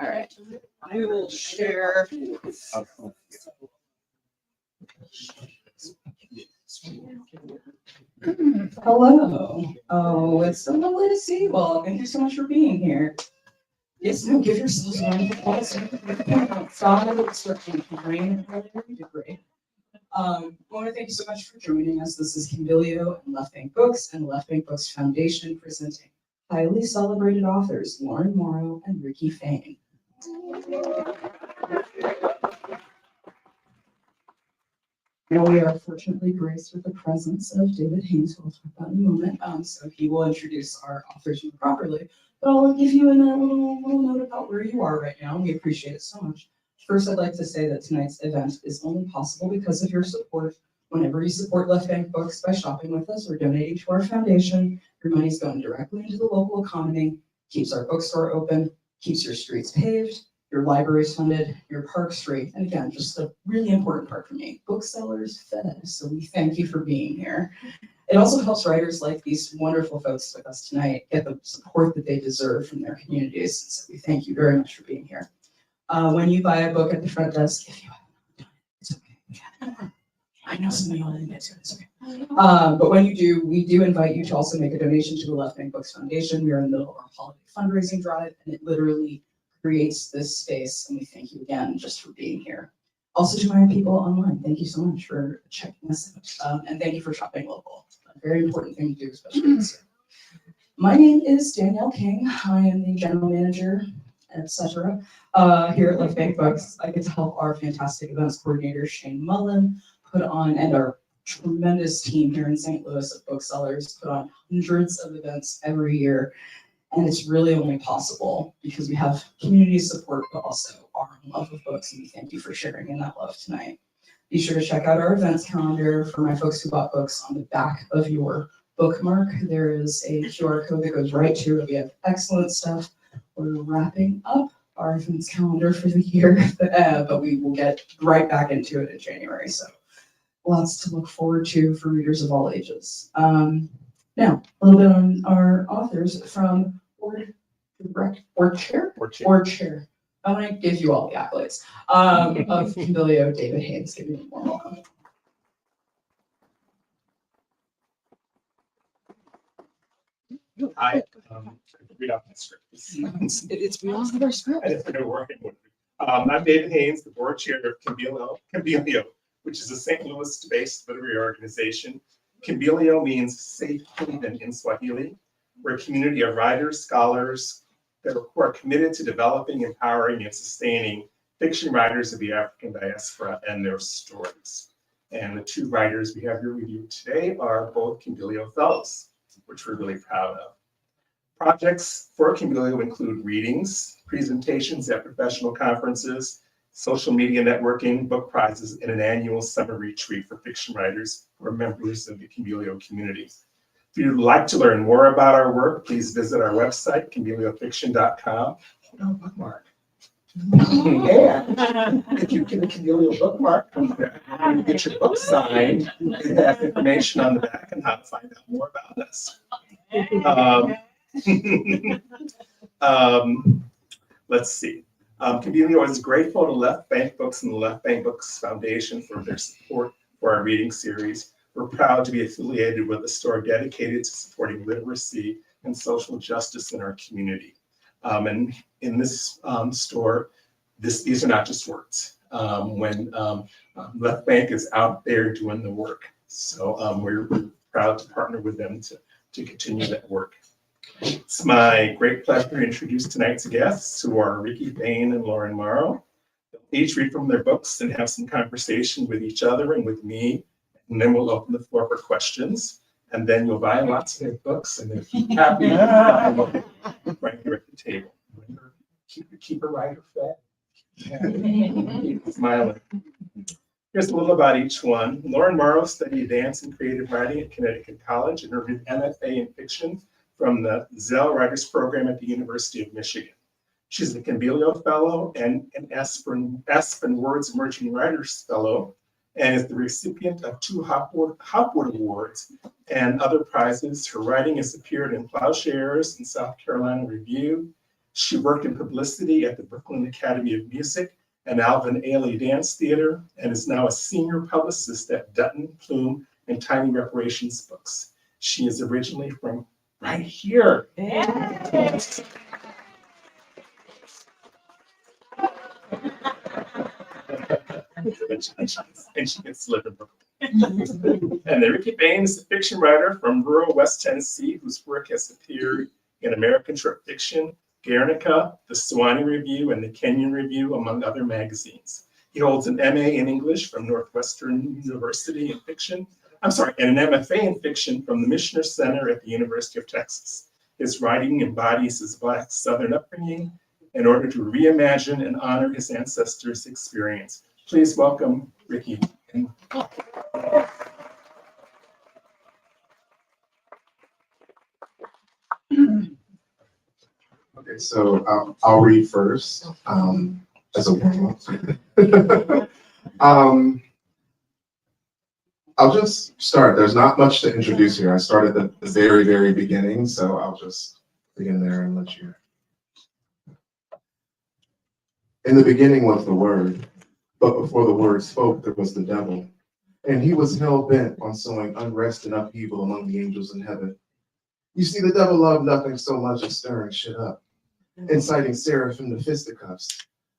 All right, I will share. Hello. Oh, it's so lovely to see you all. Thank you so much for being here. Yes, no, give yourselves a round of applause. Outside, it's starting to rain earlier. You did great. I want to thank you so much for joining us. This is Kimbilio and Left Bank Books and Left Bank Books Foundation presenting highly celebrated authors Lauren Morrow and Rickey Fayne. Now we are fortunately graced with the presence of David Haynes, who I'll talk about in a moment. So he will introduce our authors more properly. But I'll give you a little note about where you are right now. We appreciate it so much. First, I'd like to say that tonight's event is only possible because of your support. Whenever you support Left Bank Books by shopping with us or donating to our foundation, your money's going directly into the local economy, keeps our bookstore open, keeps your streets paved, your libraries funded, your parks free, and again, just a really important part for me, booksellers fed. So we thank you for being here. It also helps writers like these wonderful folks with us tonight get the support that they deserve from their communities. So we thank you very much for being here. When you buy a book at the front desk, if you haven't done it, it's okay. I know some of y'all didn't get to it, it's okay. But when you do, we do invite you to also make a donation to the Left Bank Books Foundation. We are in the middle of our holiday fundraising drive, and it literally creates this space, and we thank you again just for being here. Also to my people online, thank you so much for checking us out, and thank you for shopping local. A very important thing to do, especially this year. My name is Danielle King. I am the general manager, etc. Here at Left Bank Books. I get to help our fantastic events coordinator, Shane Mullen, put on, and our tremendous team here in St. Louis of booksellers put on hundreds of events every year. And it's really only possible because we have community support, but also our love of books. And we thank you for sharing in that love tonight. Be sure to check out our events calendar for my folks who bought books. On the back of your bookmark, there is a QR code that goes right to it. We have excellent stuff. We're wrapping up our events calendar for the year, but we will get right back into it in January. So lots to look forward to for readers of all ages. Now, a little bit on our authors from Board Chair. I want to give you all the accolades of Kimbilio, David Haynes. Give me a warm welcome. Hi, read off my script. It's beyond our script. I didn't know where I would. I'm David Haynes, the board chair of Kimbilio, which is a St. Louis-based literary organization. Kimbilio means safe haven in Swahili. We're a community of writers, scholars who are committed to developing, empowering, and sustaining fiction writers of the African diaspora and their stories. And the two writers we have here with you today are both Kimbilio Fellows, which we're really proud of. Projects for Kimbilio include readings, presentations at professional conferences, social media networking, book prizes, and an annual summer retreat for fiction writers who are members of the Kimbilio community. If you'd like to learn more about our work, please visit our website, kimbiliofiction.com. Hold on, bookmark. And if you get a Kimbilio bookmark, you get your book signed, you have information on the back and how to find out more about us. Let's see. Kimbilio is grateful to Left Bank Books and the Left Bank Books Foundation for their support for our reading series. We're proud to be affiliated with a store dedicated to supporting literacy and social justice in our community. And in this store, these are not just words. When Left Bank is out there doing the work. So we're proud to partner with them to continue that work. It's my great pleasure to introduce tonight's guests, who are Rickey Fayne and Lauren Morrow. They'll each read from their books and have some conversation with each other and with me. And then we'll open the floor for questions. And then you'll buy lots of their books and they'll keep happy right here at the table. Keep a writer fed. Keep smiling. Here's a little about each one. Lauren Morrow studied dance and creative writing at Connecticut College and earned an MFA in fiction from the Zell Writers Program at the University of Michigan. She's a Kimbilio Fellow and an Aspen Words Emerging Writers Fellow, and is the recipient of 2 Hopwood Awards and other prizes. Her writing has appeared in Plowshares and South Carolina Review, She worked in publicity at the Brooklyn Academy of Music and Alvin Ailey Dance Theater, and is now a senior publicist at Dutton, Plume, and Tiny Reparations Books. She is originally from right here. Yeah. And she gets to live in Brooklyn. And then Rickey Fayne is a fiction writer from rural West Tennessee whose work has appeared in American Short Fiction, Guernica, the Sewanee Review, and the Kenyon Review, among other magazines. He holds an MA in English from Northwestern University in fiction. And an MFA in fiction from the Michener Center at the University of Texas. His writing embodies his Black Southern upbringing in order to reimagine and honor his ancestors' experience. Please welcome Rickey. Okay, so I'll read first as a warm-up. I'll just start. There's not much to introduce here. I started at the very, very beginning, so I'll just begin there and let you. In the beginning was the Word, but before the Word spoke, there was the devil. And he was hell-bent on sowing unrest and upheaval among the angels in heaven. You see, the devil loved nothing so much as stirring shit up, inciting seraphim to fisticuffs.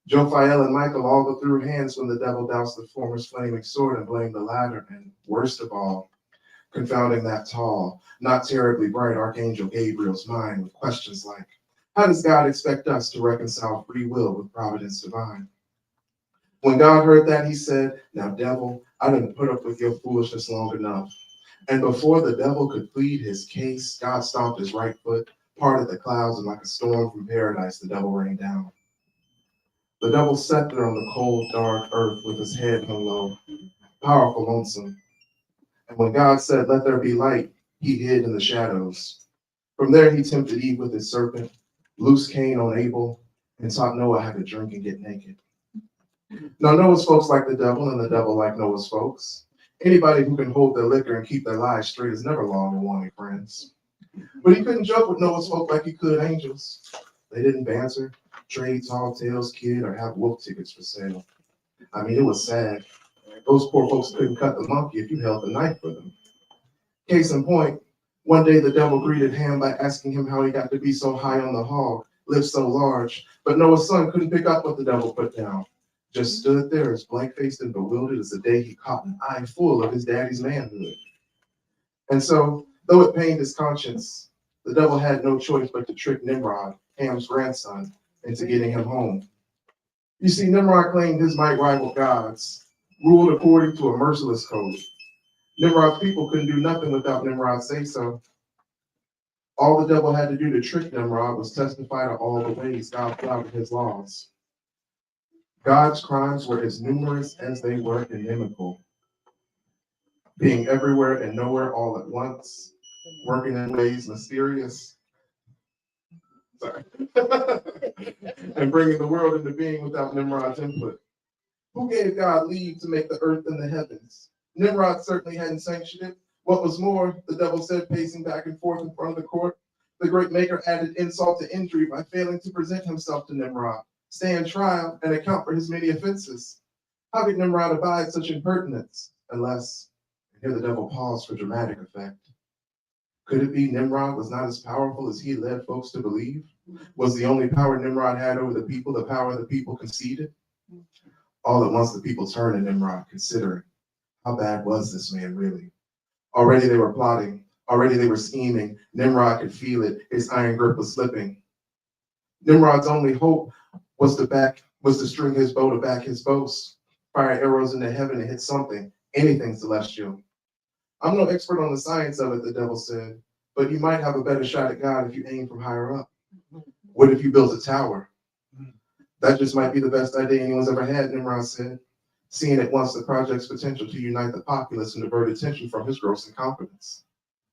Jophiel and Michael all go through hands when the devil doused the former's flaming sword and blamed the latter, and worst of all, confounding that tall, not terribly bright Archangel Gabriel's mind with questions like, how does God expect us to reconcile free will with providence divine? When God heard that, he said, now devil, I didn't put up with your foolishness long enough. And before the devil could plead his case, God stomped his right foot, parted the clouds, and like a storm from paradise, the devil rained down. The devil sat there on the cold, dark earth with his head hung low, powerful, lonesome. And when God said, let there be light, he hid in the shadows. From there, he tempted Eve with his serpent, loosed Cain on Abel, and taught Noah how to drink and get naked. Now, Noah's folks like the devil, and the devil like Noah's folks. Anybody who can hold their liquor and keep their lies straight is never long in wanting friends. But he couldn't joke with Noah's folk like he could angels. They didn't banter, trade tall tales, kid, or have wolf tickets for sale. I mean, it was sad. Those poor folks couldn't cut the monkey if you held the knife for them. Case in point, one day the devil greeted Ham by asking him how he got to be so high on the hog, live so large, but Noah's son couldn't pick up what the devil put down. Just stood there as blank-faced and bewildered as the day he caught an eye full of his daddy's manhood. And so, though it pained his conscience, the devil had no choice but to trick Nimrod, Ham's grandson, into getting him home. You see, Nimrod claimed his might rivaled God's, ruled according to a merciless code. Nimrod's people couldn't do nothing without Nimrod's say-so. All the devil had to do to trick Nimrod was testify to all the ways God flouted his laws. God's crimes were as numerous as they were inimical, being everywhere and nowhere all at once, working in ways mysterious, and bringing the world into being without Nimrod's input. Who gave God leave to make the earth and the heavens? Nimrod certainly hadn't sanctioned it. What was more, the devil said, pacing back and forth in front of the court, the great maker added insult to injury by failing to present himself to Nimrod, stand trial, and account for his many offenses. How could Nimrod abide such impertinence? Unless, and here the devil paused for dramatic effect. Could it be Nimrod was not as powerful as he led folks to believe? Was the only power Nimrod had over the power the people conceded? All at once the people turned to Nimrod, considering, how bad was this man really? Already they were plotting. Already they were scheming. Nimrod could feel it. His iron grip was slipping. Nimrod's only hope was to string his bow to back his boast, fire arrows into heaven and hit something, anything celestial. I'm no expert on the science of it, the devil said, but you might have a better shot at God if you aim from higher up. What if you built a tower? That just might be the best idea anyone's ever had, Nimrod said, seeing at once the project's potential to unite the populace and divert attention from his gross incompetence.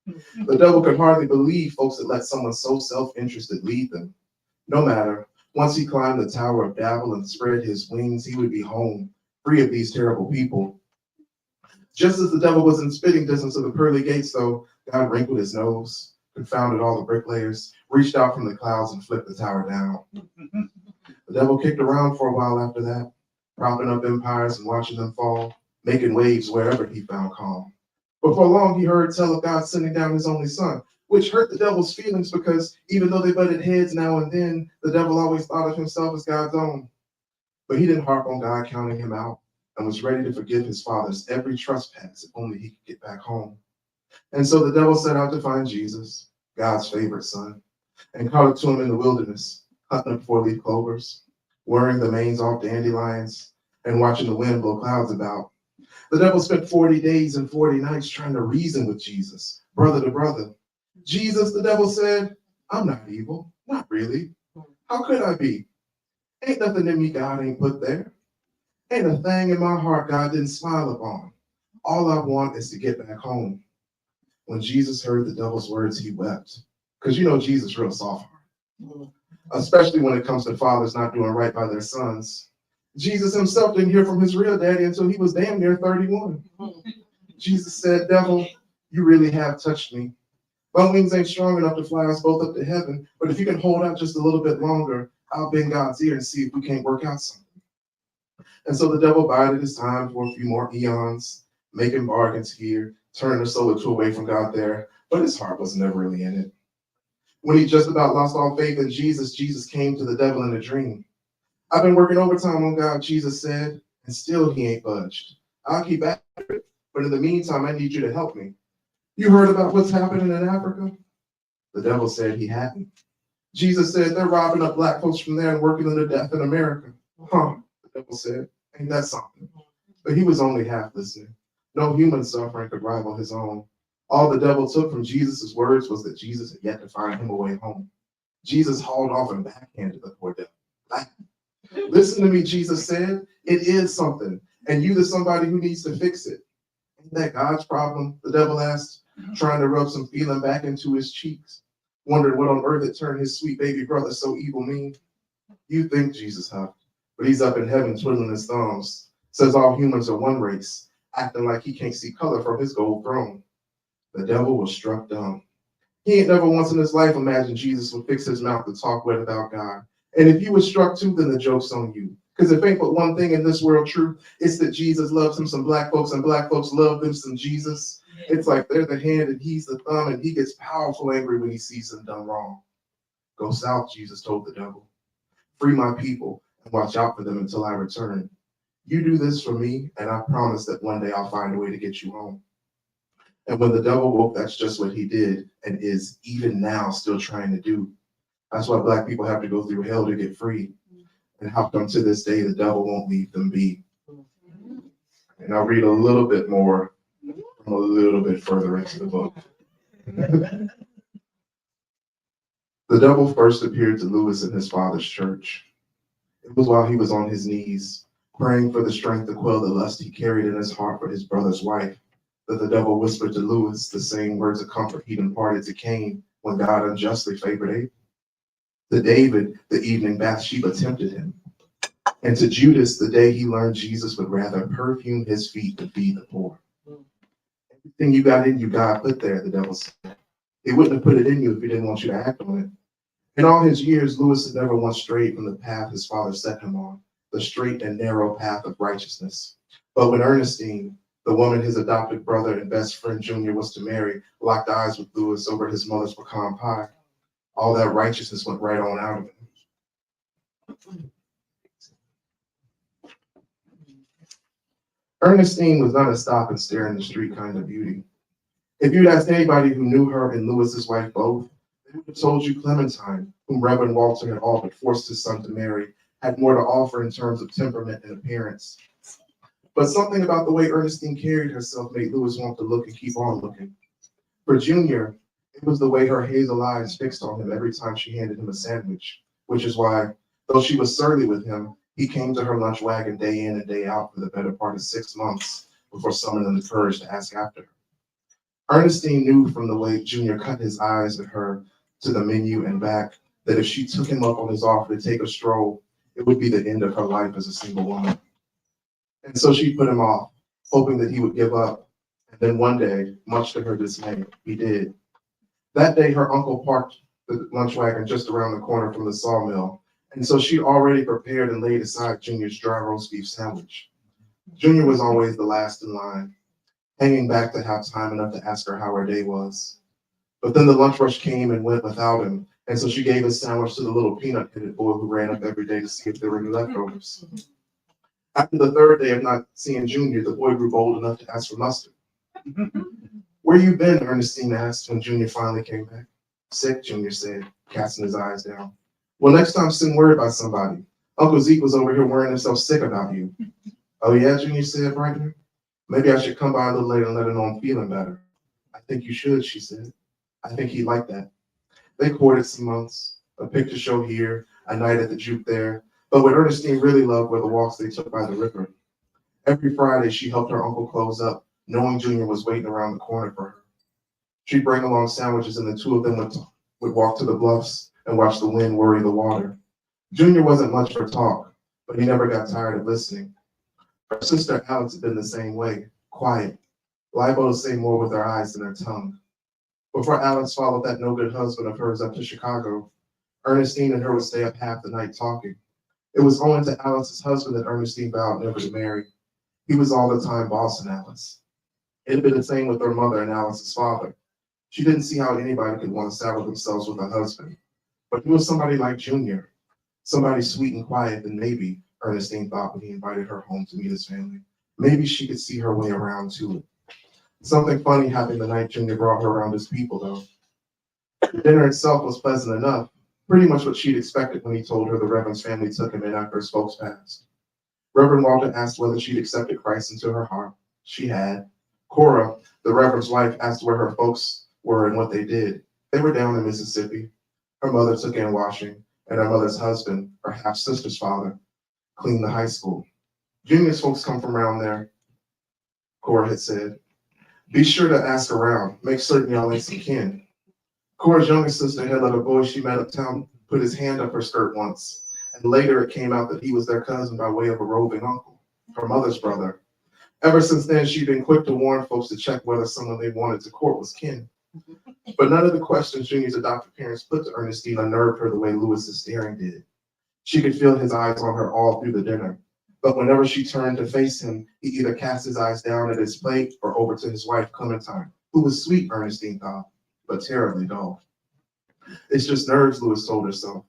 The devil could hardly believe folks had let someone so self-interested lead them. No matter, once he climbed the Tower of Babel and spread his wings, he would be home, free of these terrible people. Just as the devil was in spitting distance of the pearly gates, though, God wrinkled his nose, confounded all the bricklayers, reached out from the clouds and flipped the tower down. The devil kicked around for a while after that, propping up empires and watching them fall, making waves wherever he found calm. Before long, he heard tell of God sending down his only son, which hurt the devil's feelings because even though they butted heads now and then, the devil always thought of himself as God's own. But he didn't harp on God counting him out and was ready to forgive his father's every trespass if only he could get back home. And so the devil set out to find Jesus, God's favorite son, and caught up to him in the wilderness, hunting up four-leaf clovers, wearing the manes off dandelions, and watching the wind blow clouds about. The devil spent 40 days and 40 nights trying to reason with Jesus, brother to brother. Jesus, the devil said, I'm not evil, not really. How could I be? Ain't nothing in me God ain't put there. Ain't a thing in my heart God didn't smile upon. All I want is to get back home. When Jesus heard the devil's words, he wept. Because you know Jesus real soft heart, especially when it comes to fathers not doing right by their sons. Jesus himself didn't hear from his real daddy until he was damn near 31. Jesus said, devil, you really have touched me. My wings ain't strong enough to fly us both up to heaven, but if you can hold out just a little bit longer, I'll bend God's ear and see if we can't work out something. And so the devil bided his time for a few more eons, making bargains here, turning the soul away from God there, but his heart was never really in it. When he just about lost all faith in Jesus, Jesus came to the devil in a dream. I've been working overtime on God, Jesus said, and still he ain't budged. I'll keep at it, but in the meantime, I need you to help me. You heard about what's happening in Africa? The devil said he hadn't. Jesus said they're robbing up black folks from there and working them to death in America. Huh, the devil said, ain't that something? But he was only half listening. No human suffering could rival his own. All the devil took from Jesus' words was that Jesus had yet to find him a way home. Jesus hauled off and backhanded the poor devil. Listen to me, Jesus said, it is something, and you the somebody who needs to fix it. Ain't that God's problem? The devil asked, trying to rub some feeling back into his cheeks, wondering what on earth had turned his sweet baby brother so evil mean. You think Jesus huffed, but he's up in heaven twiddling his thumbs, says all humans are one race, acting like he can't see color from his gold throne. The devil was struck dumb. He ain't never once in his life imagined Jesus would fix his mouth to talk wet about God. And if you were struck too, then the joke's on you. Because if ain't but one thing in this world true, it's that Jesus loves him some black folks and black folks love them some Jesus. It's like they're the hand and he's the thumb, and he gets powerful angry when he sees them done wrong. Go south, Jesus told the devil. Free my people and watch out for them until I return. You do this for me, and I promise that one day I'll find a way to get you home. And when the devil woke, that's just what he did and is even now still trying to do. That's why black people have to go through hell to get free. And how come to this day the devil won't leave them be? And I'll read a little bit more from a little bit further into the book. The devil first appeared to Lewis in his father's church. It was while he was on his knees, praying for the strength to quell the lust he carried in his heart for his brother's wife, that the devil whispered to Lewis the same words of comfort he'd imparted to Cain when God unjustly favored Abel. To David, the evening Bathsheba tempted him. And to Judas, the day he learned Jesus would rather perfume his feet than feed the poor. Everything you got in you, God put there, the devil said. He wouldn't have put it in you if he didn't want you to act on it. In all his years, Lewis had never once strayed from the path his father set him on, the straight and narrow path of righteousness. But when Ernestine, the woman his adopted brother and best friend Junior was to marry, locked eyes with Lewis over his mother's pecan pie, all that righteousness went right on out of him. Ernestine was not a stop and stare in the street kind of beauty. If you'd asked anybody who knew her and Lewis's wife both, they would have told you Clementine, whom Reverend Walter had all but forced his son to marry, had more to offer in terms of temperament and appearance. But something about the way Ernestine carried herself made Lewis want to look and keep on looking. For Junior, it was the way her hazel eyes fixed on him every time she handed him a sandwich, which is why, though she was surly with him, he came to her lunch wagon day in and day out for the better part of 6 months before summoning the courage to ask after her. Ernestine knew from the way Junior cut his eyes at her to the menu and back that if she took him up on his offer to take a stroll, it would be the end of her life as a single woman. And so she put him off, hoping that he would give up. And then one day, much to her dismay, he did. That day, her uncle parked the lunch wagon just around the corner from the sawmill, and so she already prepared and laid aside Junior's dry roast beef sandwich. Junior was always the last in line, hanging back to have time enough to ask her how her day was. But then the lunch rush came and went without him, and so she gave his sandwich to the little peanut-headed boy who ran up every day to see if there were any leftovers. After the third day of not seeing Junior, the boy grew bold enough to ask for mustard. "Where you been?" Ernestine asked when Junior finally came back. "Sick," Junior said, casting his eyes down. "Well, next time send word by somebody. Uncle Zeke was over here worrying himself sick about you." "Oh yeah," Junior said, brightening. "Maybe I should come by a little later and let him know I'm feeling better." "I think you should," she said. "I think he'd like that." They courted some months, a picture show here, a night at the juke there, but what Ernestine really loved were the walks they took by the river. Every Friday, she helped her uncle close up, knowing Junior was waiting around the corner for her. She'd bring along sandwiches, and the two of them would walk to the bluffs and watch the wind worry the water. Junior wasn't much for talk, but he never got tired of listening. Her sister Alex had been the same way, quiet, liable to say more with her eyes than her tongue. Before Alex followed that no-good husband of hers up to Chicago, Ernestine and her would stay up half the night talking. It was owing to Alex's husband that Ernestine vowed never to marry. He was all the time bossing Alice. It had been the same with her mother and Alice's father. She didn't see how anybody could want to saddle themselves with a husband. But he was somebody like Junior, somebody sweet and quiet that maybe, Ernestine thought when he invited her home to meet his family, maybe she could see her way around to it. Something funny happened the night Junior brought her around his people, though. The dinner itself was pleasant enough, pretty much what she'd expected when he told her the Reverend's family took him in after his folks passed. Reverend Walter asked whether she'd accepted Christ into her heart. She had. Cora, the Reverend's wife, asked where her folks were and what they did. They were down in Mississippi. Her mother took in washing, and her mother's husband, her half-sister's father, cleaned the high school. Junior's folks come from around there, Cora had said. Be sure to ask around. Make certain y'all ain't some kin. Cora's younger sister had let a boy she met uptown put his hand up her skirt once, and later it came out that he was their cousin by way of a roving uncle, her mother's brother. Ever since then, she'd been quick to warn folks to check whether someone they wanted to court was kin. But none of the questions Junior's adopted parents put to Ernestine unnerved her the way Lewis's staring did. She could feel his eyes on her all through the dinner. But whenever she turned to face him, he either cast his eyes down at his plate or over to his wife, Clementine, who was sweet, Ernestine thought, but terribly dull. It's just nerves, Lewis told herself.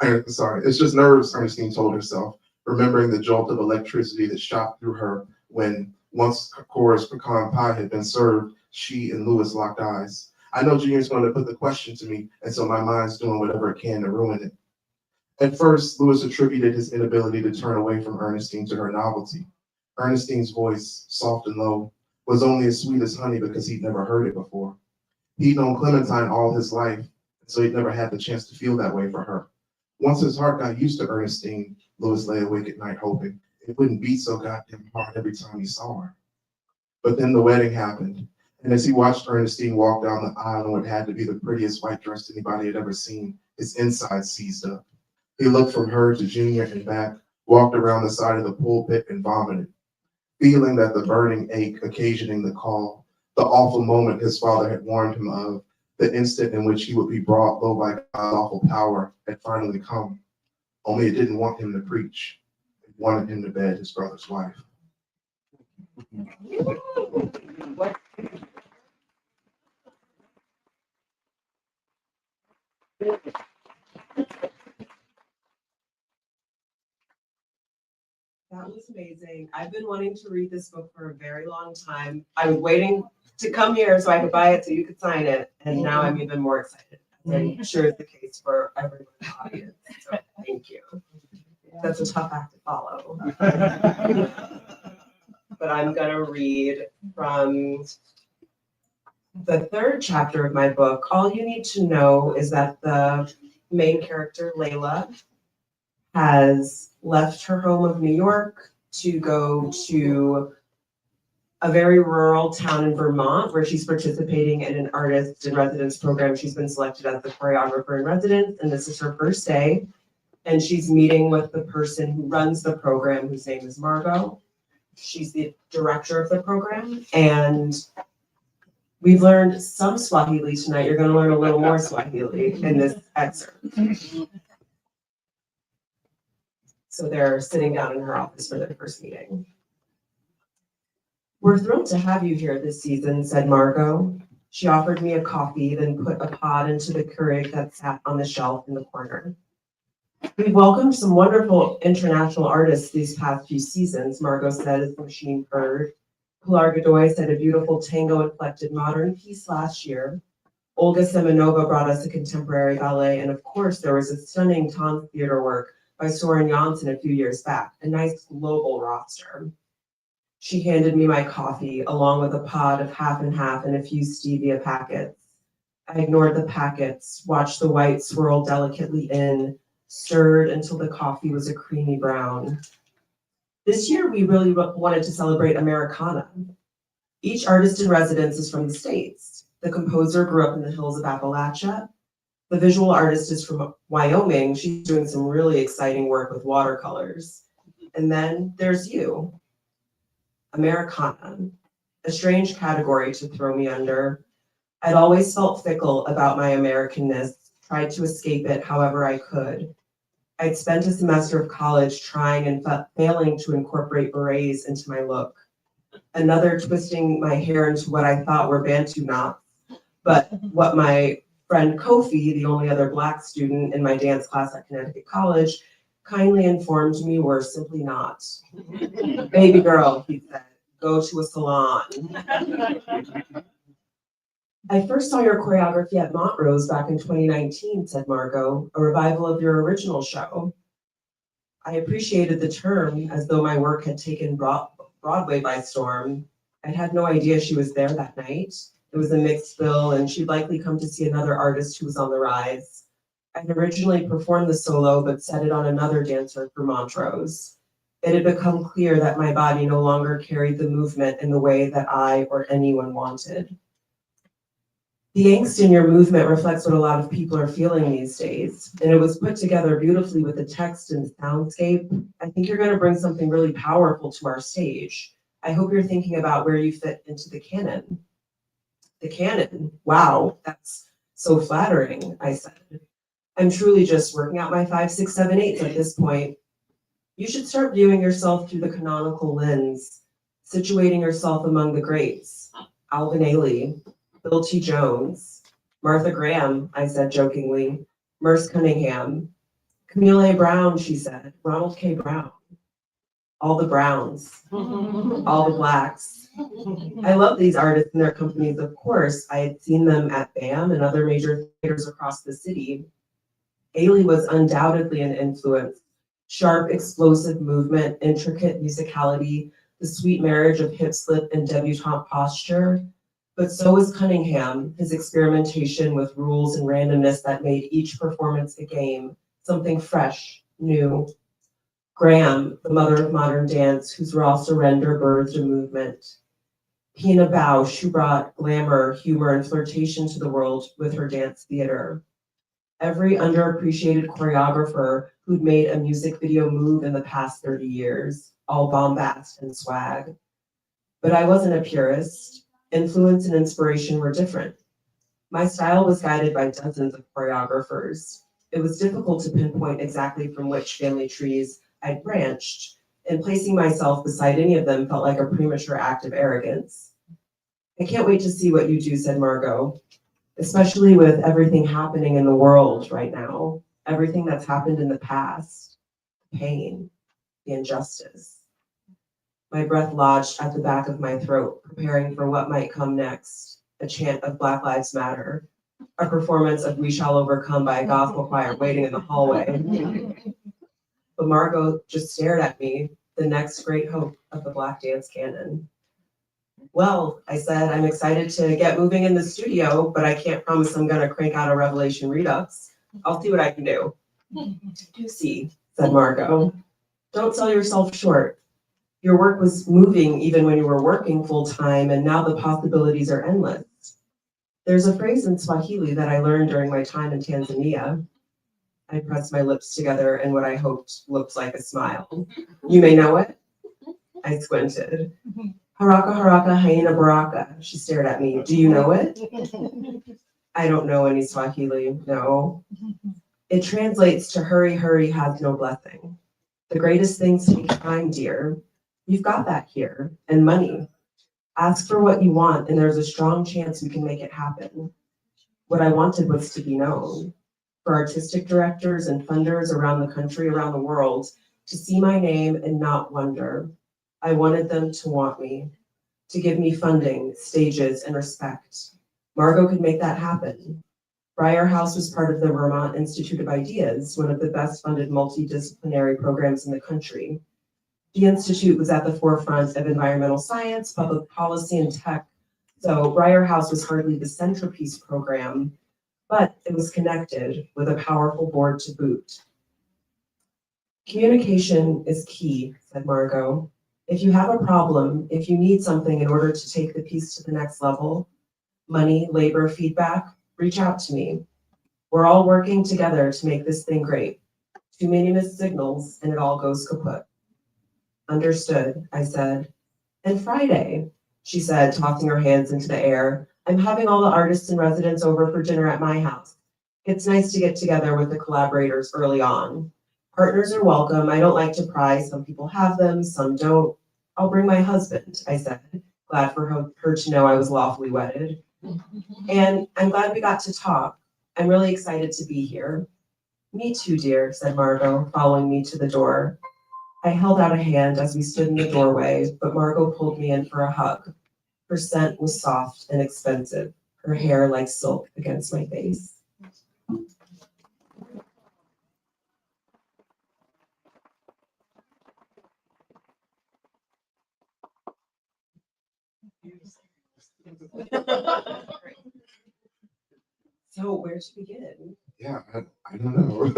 It's just nerves, Ernestine told herself, remembering the jolt of electricity that shot through her when, once Cora's pecan pie had been served, she and Lewis locked eyes. I know Junior's going to put the question to me, and so my mind's doing whatever it can to ruin it. At first, Lewis attributed his inability to turn away from Ernestine to her novelty. Ernestine's voice, soft and low, was only as sweet as honey because he'd never heard it before. He'd known Clementine all his life, so he'd never had the chance to feel that way for her. Once his heart got used to Ernestine, Lewis lay awake at night hoping it wouldn't beat so goddamn hard every time he saw her. But then the wedding happened, and as he watched Ernestine walk down the aisle in what had to be the prettiest white dress anybody had ever seen, his insides seized up. He looked from her to Junior and back, walked around the side of the pulpit and vomited, feeling that the burning ache occasioning the call, the awful moment his father had warned him of, the instant in which he would be brought low by God's awful power had finally come. Only it didn't want him to preach. It wanted him to bed his brother's wife. That was amazing. I've been wanting to read this book for a very long time. I was waiting to come here so I could buy it so you could sign it, and now I'm even more excited. I'm sure it's the case for everyone in the audience. So thank you. That's a tough act to follow. But I'm gonna read from the third chapter of my book. All you need to know is that the main character, Layla, has left her home of New York to go to a very rural town in Vermont where she's participating in an artist in residence program. She's been selected as the choreographer in residence, and this is her first day. And she's meeting with the person who runs the program, whose name is Margot. She's the director of the program, and We've learned some Swahili tonight. You're going to learn a little more Swahili in this excerpt. So they're sitting down in her office for their first meeting. We're thrilled to have you here this season, said Margot. She offered me a coffee, then put a pod into the Keurig that sat on the shelf in the corner. We've welcomed some wonderful international artists these past few seasons, Margot said as the machine purred. Pilar Godoy said a beautiful tango-inflected modern piece last year. Olga Semenova brought us a contemporary ballet, and of course there was a stunning Tanz theater work by Soren Janssen a few years back, a nice global roster. She handed me my coffee, along with a pod of half and half and a few stevia packets. I ignored the packets, watched the white swirl delicately in, stirred until the coffee was a creamy brown. This year, we really wanted to celebrate Americana. Each artist in residence is from the States. The composer grew up in the hills of Appalachia. The visual artist is from Wyoming. She's doing some really exciting work with watercolors. And then there's you. Americana, a strange category to throw me under. I'd always felt fickle about my Americanness, tried to escape it however I could. I'd spent a semester of college trying and failing to incorporate berets into my look. Another twisting my hair into what I thought were Bantu knots, but what my friend Kofi, the only other Black student in my dance class at Connecticut College, kindly informed me were simply not. Baby girl, he said, go to a salon. I first saw your choreography at Montrose back in 2019, said Margot, a revival of your original show. I appreciated the term as though my work had taken Broadway by storm. I had no idea she was there that night. It was a mixed bill, and she'd likely come to see another artist who was on the rise. I'd originally performed the solo, but set it on another dancer for Montrose. It had become clear that my body no longer carried the movement in the way that I or anyone wanted. The angst in your movement reflects what a lot of people are feeling these days, and it was put together beautifully with the text and the soundscape. I think you're going to bring something really powerful to our stage. I hope you're thinking about where you fit into the canon. The canon? Wow, that's so flattering, I said. I'm truly just working out my 5, 6, 7, 8s at this point. You should start viewing yourself through the canonical lens, situating yourself among the greats. Alvin Ailey, Bill T. Jones, Martha Graham, I said jokingly, Merce Cunningham, Camille A. Brown, she said, Ronald K. Brown, all the Browns, all the Blacks. I love these artists and their companies, of course. I had seen them at BAM and other major theaters across the city. Ailey was undoubtedly an influence. Sharp, explosive movement, intricate musicality, the sweet marriage of hip slip and debutante posture. But so was Cunningham, his experimentation with rules and randomness that made each performance a game, something fresh, new. Graham, the mother of modern dance, whose raw surrender birthed a movement. Pina Bausch, who brought glamour, humor, and flirtation to the world with her dance theater. Every underappreciated choreographer who'd made a music video move in the past 30 years, all bombast and swag. But I wasn't a purist. Influence and inspiration were different. My style was guided by dozens of choreographers. It was difficult to pinpoint exactly from which family trees I'd branched, and placing myself beside any of them felt like a premature act of arrogance. I can't wait to see what you do, said Margot, especially with everything happening in the world right now, everything that's happened in the past, the pain, the injustice. My breath lodged at the back of my throat, preparing for what might come next, a chant of Black Lives Matter, a performance of We Shall Overcome by a gospel choir waiting in the hallway. But Margot just stared at me, the next great hope of the Black dance canon. Well, I said, I'm excited to get moving in the studio, but I can't promise I'm going to crank out a Revelation Redux. I'll see what I can do. Do see, said Margot. Don't sell yourself short. Your work was moving even when you were working full time, and now the possibilities are endless. There's a phrase in Swahili that I learned during my time in Tanzania. I pressed my lips together in what I hoped looked like a smile. You may know it. I squinted. Haraka haraka hyena baraka. She stared at me. Do you know it? I don't know any Swahili, no. It translates to hurry, hurry has no blessing. The greatest things take time, dear. You've got that here, and money. Ask for what you want, and there's a strong chance we can make it happen. What I wanted was to be known. For artistic directors and funders around the country, around the world, to see my name and not wonder. I wanted them to want me, to give me funding, stages, and respect. Margot could make that happen. Briar House was part of the Vermont Institute of Ideas, one of the best funded multidisciplinary programs in the country. The Institute was at the forefront of environmental science, public policy, and tech. So Briar House was hardly the centerpiece program, but it was connected with a powerful board to boot. Communication is key, said Margot. If you have a problem, if you need something in order to take the piece to the next level, money, labor, feedback, reach out to me. We're all working together to make this thing great. Too many missed signals and it all goes kaput. Understood, I said. And Friday, she said, tossing her hands into the air, I'm having all the artists and residents over for dinner at my house. It's nice to get together with the collaborators early on. Partners are welcome. I don't like to pry. Some people have them, some don't. I'll bring my husband, I said, glad for her to know I was lawfully wedded. And I'm glad we got to talk. I'm really excited to be here. Me too, dear, said Margot, following me to the door. I held out a hand as we stood in the doorway, but Margot pulled me in for a hug. Her scent was soft and expensive, her hair like silk against my face. So where to begin? Yeah, I don't know.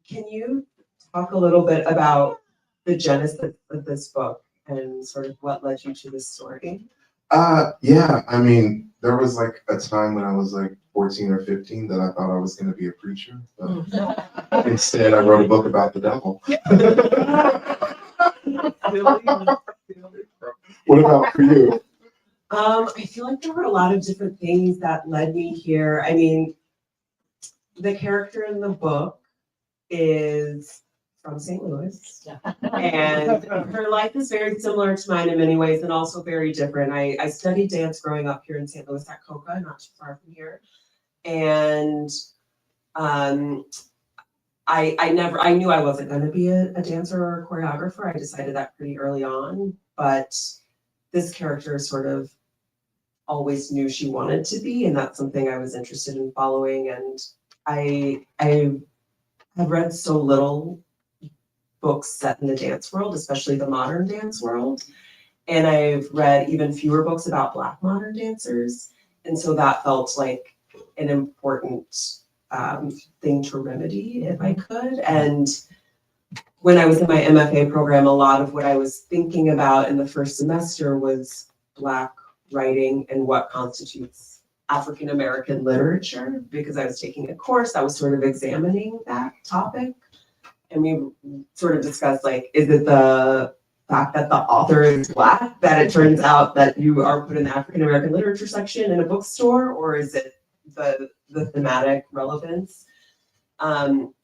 Can you talk a little bit about the genesis of this book and sort of what led you to this story? Yeah, I mean, there was like a time when I was like 14 or 15 that I thought I was going to be a preacher, but instead I wrote a book about the devil. What about for you? I feel like there were a lot of different things that led me here. I mean, the character in the book is from St. Louis, and her life is very similar to mine in many ways and also very different. I studied dance growing up here in St. Louis at Coca, not too far from here. And I knew I wasn't going to be a dancer or a choreographer. I decided that pretty early on, but this character sort of always knew she wanted to be, and that's something I was interested in following. And I have read so little books set in the dance world, especially the modern dance world. And I've read even fewer books about Black modern dancers. And so that felt like an important thing to remedy if I could. And when I was in my MFA program, a lot of what I was thinking about in the first semester was Black writing and what constitutes African American literature, because I was taking a course that was sort of examining that topic. And we sort of discussed, like, is it the fact that the author is Black that it turns out that you are put in the African American literature section in a bookstore, or is it the thematic relevance?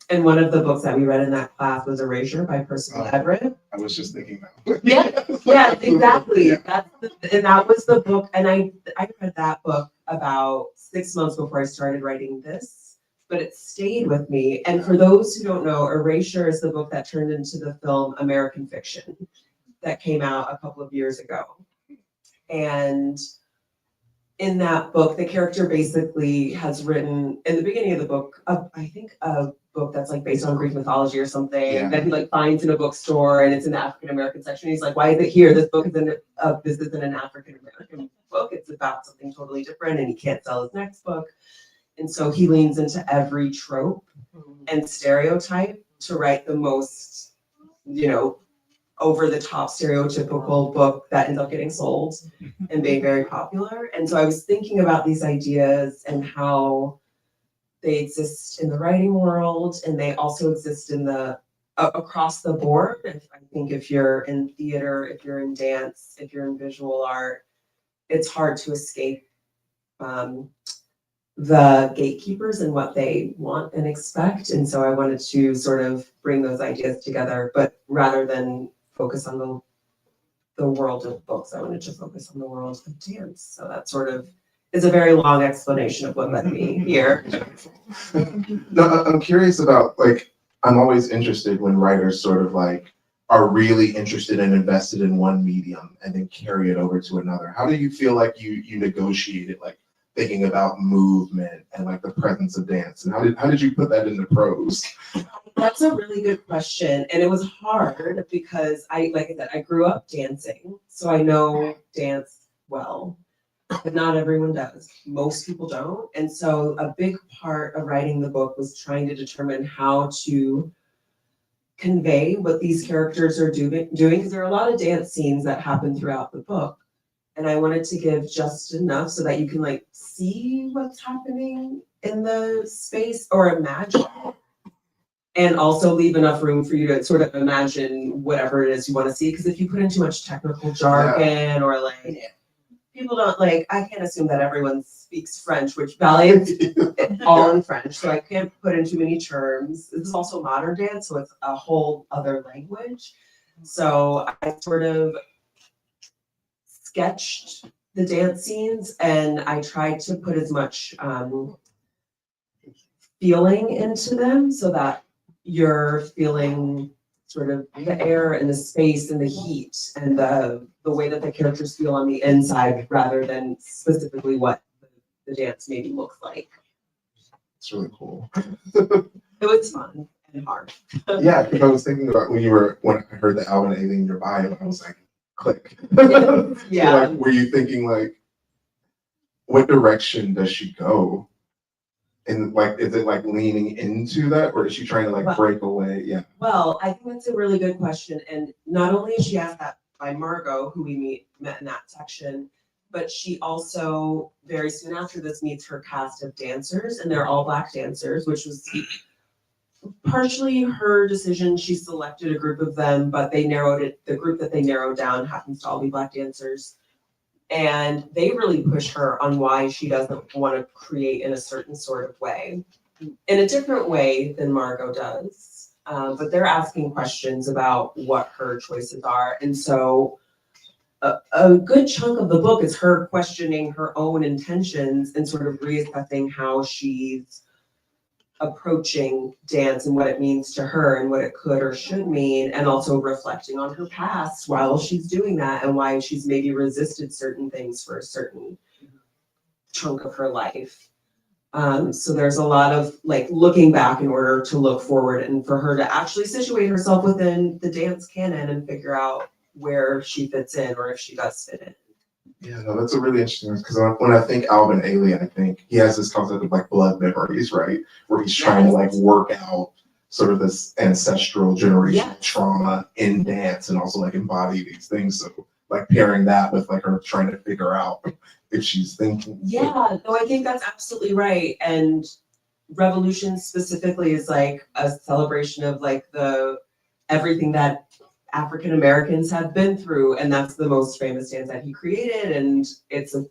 And one of the books that we read in that class was Erasure by Percival Everett. I was just thinking that. Yeah, exactly. Yeah. That was the book. And I read that book about 6 months before I started writing this, but it stayed with me. And for those who don't know, Erasure is the book that turned into the film American Fiction that came out a couple of years ago. And in that book, the character basically has written, in the beginning of the book, I think a book that's like based on Greek mythology or something, that he like finds in a bookstore, and it's in the African American section. He's like, why is it here? This book isn't this isn't an African American book. It's about something totally different, and he can't sell his next book. And so he leans into every trope and stereotype to write the most, over the top stereotypical book that ends up getting sold and being very popular. And so I was thinking about these ideas and how they exist in the writing world, and they also exist in the across the board. I think if you're in theater, if you're in dance, if you're in visual art, it's hard to escape the gatekeepers and what they want and expect. And so I wanted to sort of bring those ideas together, but rather than focus on the world of books, I wanted to focus on the world of dance. So that sort of is a very long explanation of what led me here. No, I'm curious about, like, I'm always interested when writers sort of like are really interested and invested in one medium and then carry it over to another. How do you feel like you negotiated, like, thinking about movement and like the presence of dance, and how did you put that into prose? That's a really good question. And it was hard because like I said, I grew up dancing, so I know dance well, but not everyone does. Most people don't. And so a big part of writing the book was trying to determine how to convey what these characters are doing, because there are a lot of dance scenes that happen throughout the book. And I wanted to give just enough so that you can like see what's happening in the space or imagine, and also leave enough room for you to sort of imagine whatever it is you want to see. Because if you put in too much technical jargon or like people don't like, I can't assume that everyone speaks French, which ballet is all in French, so I can't put in too many terms. This is also modern dance, so it's a whole other language. So I sort of sketched the dance scenes, and I tried to put as much feeling into them so that you're feeling sort of the air and the space and the heat and the way that the characters feel on the inside rather than specifically what the dance maybe looks like. It's really cool. It was fun and hard. Yeah, because I was thinking about when I heard the Alvin Ailey in your bio, I was like, click. Yeah. So, like, were you thinking like, what direction does she go? And like, is it like leaning into that, or is she trying to like break away? Yeah. Well, I think that's a really good question. And not only is she asked that by Margot, who we met in that section, but she also very soon after this meets her cast of dancers, and they're all Black dancers, which was partially her decision. She selected a group of them, but they narrowed it. The group that they narrowed down happens to all be Black dancers. And they really push her on why she doesn't want to create in a certain sort of way, in a different way than Margot does. But they're asking questions about what her choices are. And so a good chunk of the book is her questioning her own intentions and sort of reassessing how she's approaching dance and what it means to her and what it could or should mean, and also reflecting on her past while she's doing that and why she's maybe resisted certain things for a certain chunk of her life. So there's a lot of like looking back in order to look forward, and for her to actually situate herself within the dance canon and figure out where she fits in or if she does fit in. Yeah, no, that's a really interesting, because when I think Alvin Ailey, I think he has this concept of like blood memories, right? Where he's trying to like work out sort of this ancestral generational trauma in dance and also like embody these things. So like pairing that with like her trying to figure out if she's thinking. Yeah, no, I think that's absolutely right. And Revolution specifically is like a celebration of like everything that African Americans have been through, and that's the most famous dance that he created, and it's a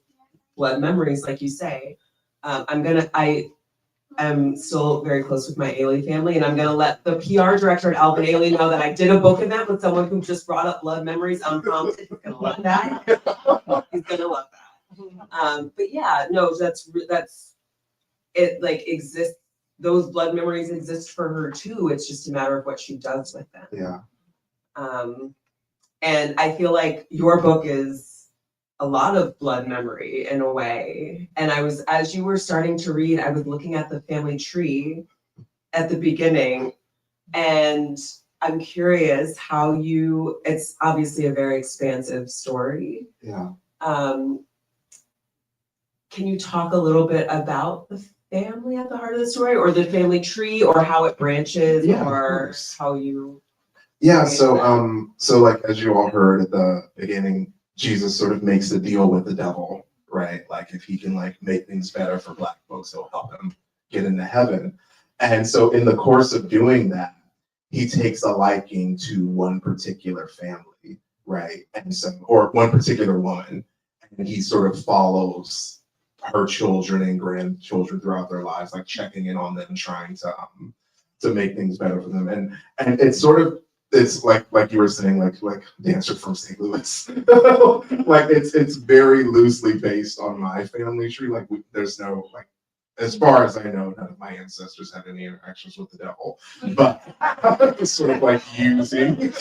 blood memories, like you say. I am still very close with my Ailey family, and I'm gonna let the PR director at Alvin Ailey know that I did a book event with someone who just brought up blood memories unprompted. He's gonna love that. He's gonna love that. But yeah, no, that's it. Like exists. Those blood memories exist for her too. It's just a matter of what she does with them. Yeah. And I feel like your book is a lot of blood memory in a way. And as you were starting to read, I was looking at the family tree at the beginning, and I'm curious how it's obviously a very expansive story. Yeah. Can you talk a little bit about the family at the heart of the story, or the family tree, or how it branches, or how you... Yeah, so like as you all heard at the beginning, Jesus sort of makes a deal with the devil, right? Like if he can like make things better for Black folks, he'll help him get into heaven. And so in the course of doing that, he takes a liking to one particular family, right? And so, or one particular woman, and he sort of follows her children and grandchildren throughout their lives, like checking in on them, trying to make things better for them. And it's sort of, it's like you were saying, like Dancer from St. Louis. Like it's very loosely based on my family tree. Like there's no, like, as far as I know, none of my ancestors had any interactions with the devil. But it's sort of like using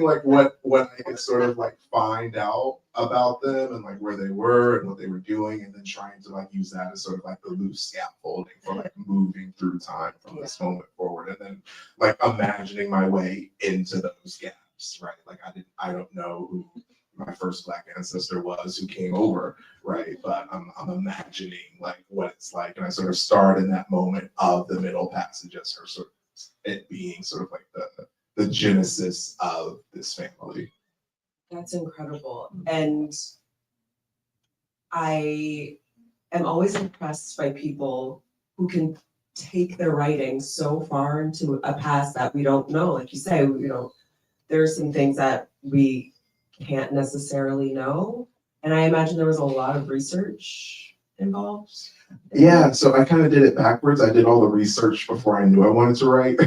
like what I could sort of like find out about them and like where they were and what they were doing, and then trying to like use that as sort of like the loose scaffolding for like moving through time from this moment forward, and then like imagining my way into those gaps, right? Like I don't know who my first Black ancestor was who came over, right? But I'm imagining like what it's like, and I sort of start in that moment of the Middle Passage as her sort of it being sort of like the genesis of this family. That's incredible. And I am always impressed by people who can take their writing so far into a past that we don't know. Like you say, there are some things that we can't necessarily know. And I imagine there was a lot of research involved. Yeah, so I kind of did it backwards. I did all the research before I knew I wanted to write.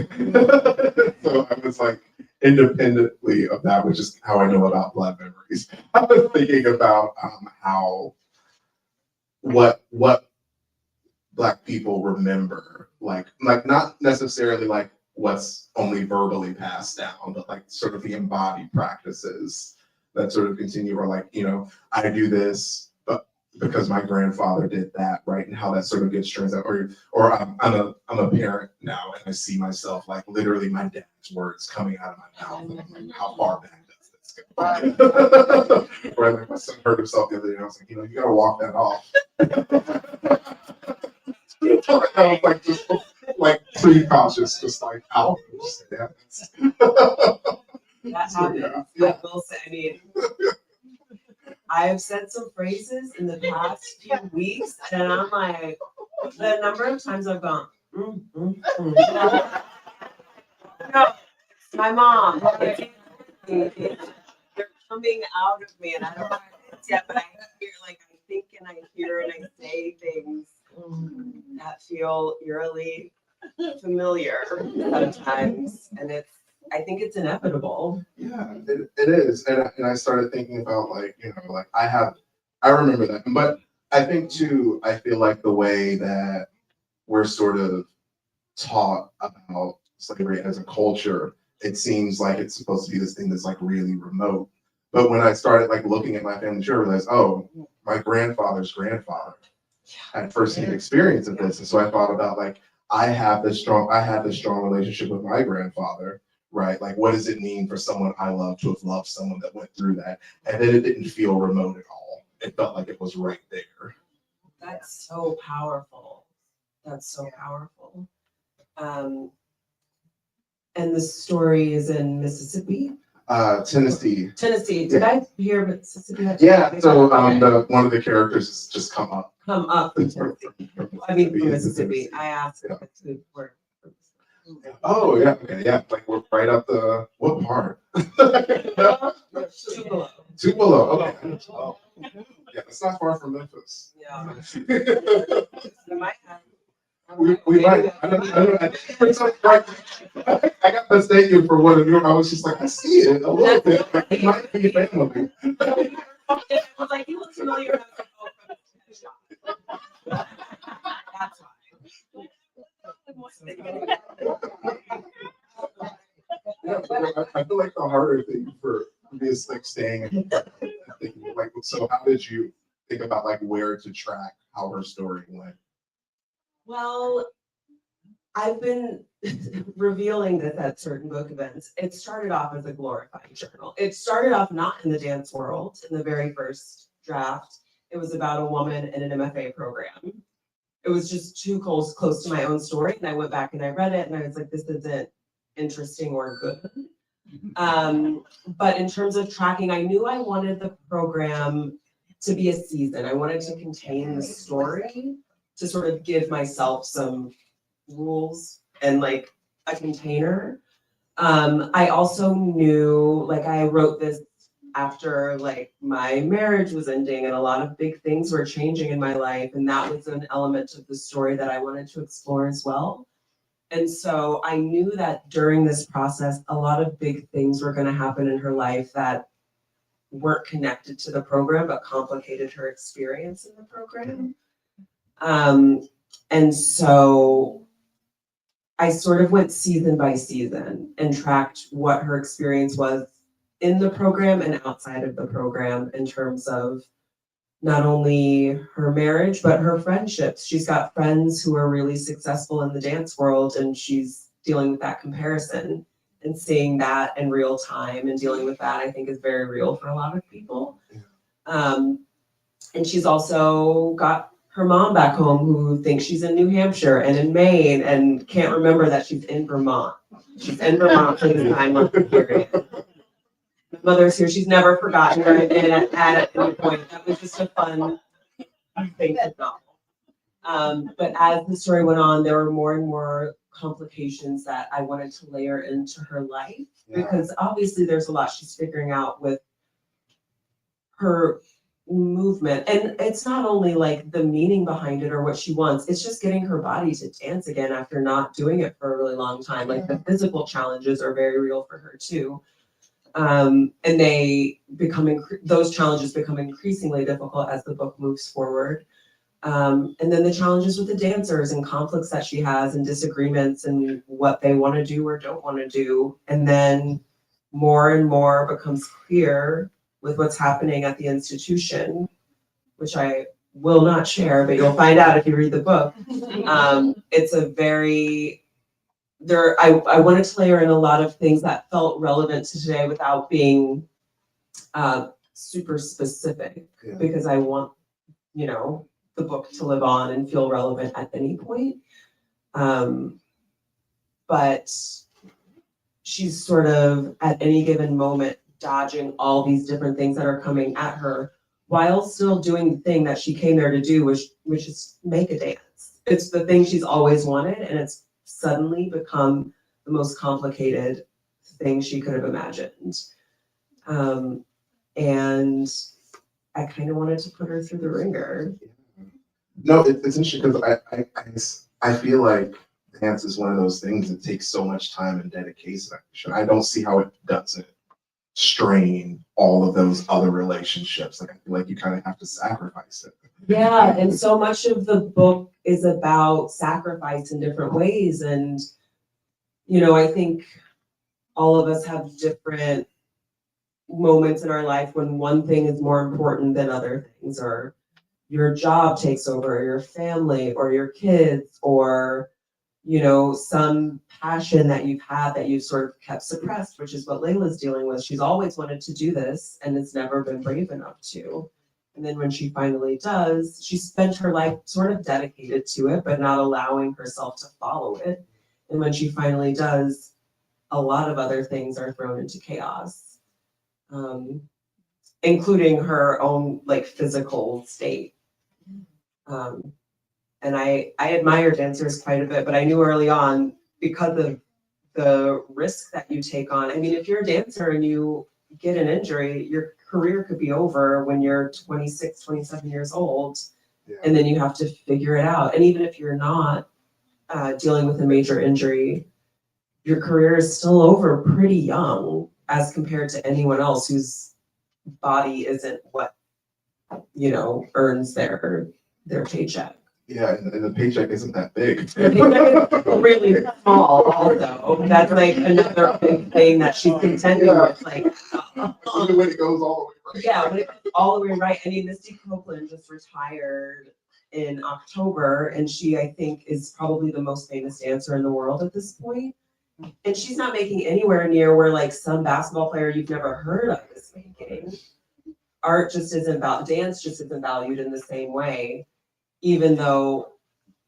So I was like, independently of that, which is how I know about Blood Memories, I was thinking about how what Black people remember, like not necessarily like what's only verbally passed down, but like sort of the embodied practices that sort of continue, or like, I do this, but because my grandfather did that, right? And how that sort of gets translated, or I'm a parent now, and I see myself like literally my dad's words coming out of my mouth, and I'm like, how far back does this go? Or like my son heard himself the other day, and I was like, you gotta walk that off. I was like, just like pre-cautious, just like out. That happens. Yeah. I will say, I mean, I have said some phrases in the past few weeks, and I'm like, the number of times I've gone, No, it's my mom. They're coming out of me, and I don't know what it is yet, but I think and I hear and I say things that feel eerily familiar sometimes, and I think it's inevitable. Yeah, it is. And I started thinking about like, I remember that. But I think too, I feel like the way that we're sort of taught about slavery as a culture, it seems like it's supposed to be this thing that's like really remote. But when I started like looking at my family tree, I realized, oh, my grandfather's grandfather had firsthand experience of this. And so I thought about like, I had this strong relationship with my grandfather, right? Like, what does it mean for someone I love to have loved someone that went through that? And then it didn't feel remote at all. It felt like it was right there. That's so powerful. That's so powerful. And the story is in Mississippi. Tennessee. Tennessee. Did I hear Mississippi? Yeah. So one of the characters has just come up. Come up. I mean, from Mississippi. I asked if it's good word. Oh yeah. Okay. Yeah. Like we're right up the what part? Tupelo. Okay. Oh. Yeah, it's not far from Memphis. Yeah. We might. I don't know. I got mistaken for one of your. I was just like, I see it a little bit. Like, it might be family. It was like, you look familiar. That's why. Yeah, I feel like the harder thing for this, like staying and thinking, like, so how did you think about like where to track how her story went? Well, I've been revealing this at certain book events. It started off as a glorifying journal. It started off not in the dance world in the very first draft. It was about a woman in an MFA program. It was just too close to my own story. And I went back and I read it and I was like, this isn't interesting or good. But in terms of tracking, I knew I wanted the program to be a season. I wanted to contain the story, to sort of give myself some rules and like a container. I also knew, like, I wrote this after like my marriage was ending and a lot of big things were changing in my life, and that was an element of the story that I wanted to explore as well. And so I knew that during this process, a lot of big things were going to happen in her life that weren't connected to the program, but complicated her experience in the program. And so I sort of went season by season and tracked what her experience was in the program and outside of the program in terms of not only her marriage, but her friendships. She's got friends who are really successful in the dance world, and she's dealing with that comparison and seeing that in real time and dealing with that, I think, is very real for a lot of people. And she's also got her mom back home who thinks she's in New Hampshire and in Maine and can't remember that she's in Vermont. She's in Vermont for this 9-month period. My mother's here. She's never forgotten where I've been at any point. That was just a fun thing to know. But as the story went on, there were more and more complications that I wanted to layer into her life, because obviously there's a lot she's figuring out with her movement. And it's not only like the meaning behind it or what she wants, it's just getting her body to dance again after not doing it for a really long time. Like the physical challenges are very real for her too. And they become those challenges become increasingly difficult as the book moves forward. And then the challenges with the dancers and conflicts that she has and disagreements and what they want to do or don't want to do. And then more and more becomes clear with what's happening at the institution, which I will not share, but you'll find out if you read the book. It's a very, I wanted to layer in a lot of things that felt relevant to today without being super specific, because I want, the book to live on and feel relevant at any point. But she's sort of at any given moment dodging all these different things that are coming at her while still doing the thing that she came there to do, which is make a dance. It's the thing she's always wanted, and it's suddenly become the most complicated thing she could have imagined. And I kind of wanted to put her through the ringer. No, it's interesting because I feel like dance is one of those things that takes so much time and dedication. I don't see how it doesn't strain all of those other relationships. Like I feel like you kind of have to sacrifice it. Yeah, and so much of the book is about sacrifice in different ways. And, I think all of us have different moments in our life when one thing is more important than other things, or your job takes over, or your family, or your kids, or some passion that you've had that you've sort of kept suppressed, which is what Layla's dealing with. She's always wanted to do this and has never been brave enough to. And then when she finally does, she spent her life sort of dedicated to it, but not allowing herself to follow it. And when she finally does, a lot of other things are thrown into chaos, including her own physical state. And I admire dancers quite a bit, but I knew early on, because of the risk that you take on. I mean, if you're a dancer and you get an injury, your career could be over when you're 26, 27 years old, and then you have to figure it out. And even if you're not dealing with a major injury, your career is still over pretty young as compared to anyone else whose body isn't what, earns their paycheck. Yeah, and the paycheck isn't that big. The paycheck is really small also. That's another big thing that she's contending with. Even when it goes all the way right. Yeah, when it goes all the way right. I mean, Misty Copeland just retired in October, and she, I think, is probably the most famous dancer in the world at this point. And she's not making anywhere near where some basketball player you've never heard of is making. Art just isn't dance just isn't valued in the same way, even though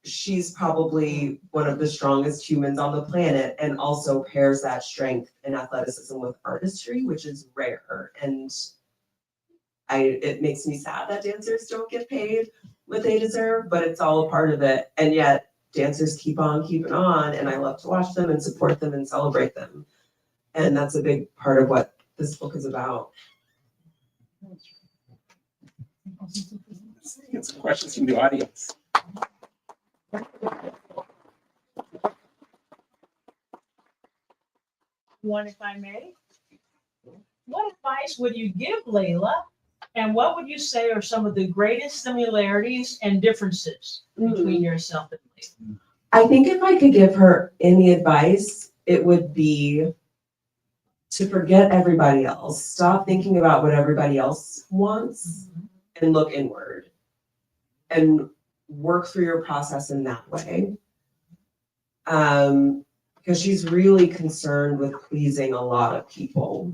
she's probably one of the strongest humans on the planet and also pairs that strength and athleticism with artistry, which is rare. And it makes me sad that dancers don't get paid what they deserve, but it's all a part of it. And yet dancers keep on keeping on, and I love to watch them and support them and celebrate them. And that's a big part of what this book is about. Let's get some questions from the audience. One, if I may. What advice would you give Layla? And what would you say are some of the greatest similarities and differences between yourself and Layla? I think if I could give her any advice, it would be to forget everybody else. Stop thinking about what everybody else wants and look inward and work through your process in that way. Because she's really concerned with pleasing a lot of people.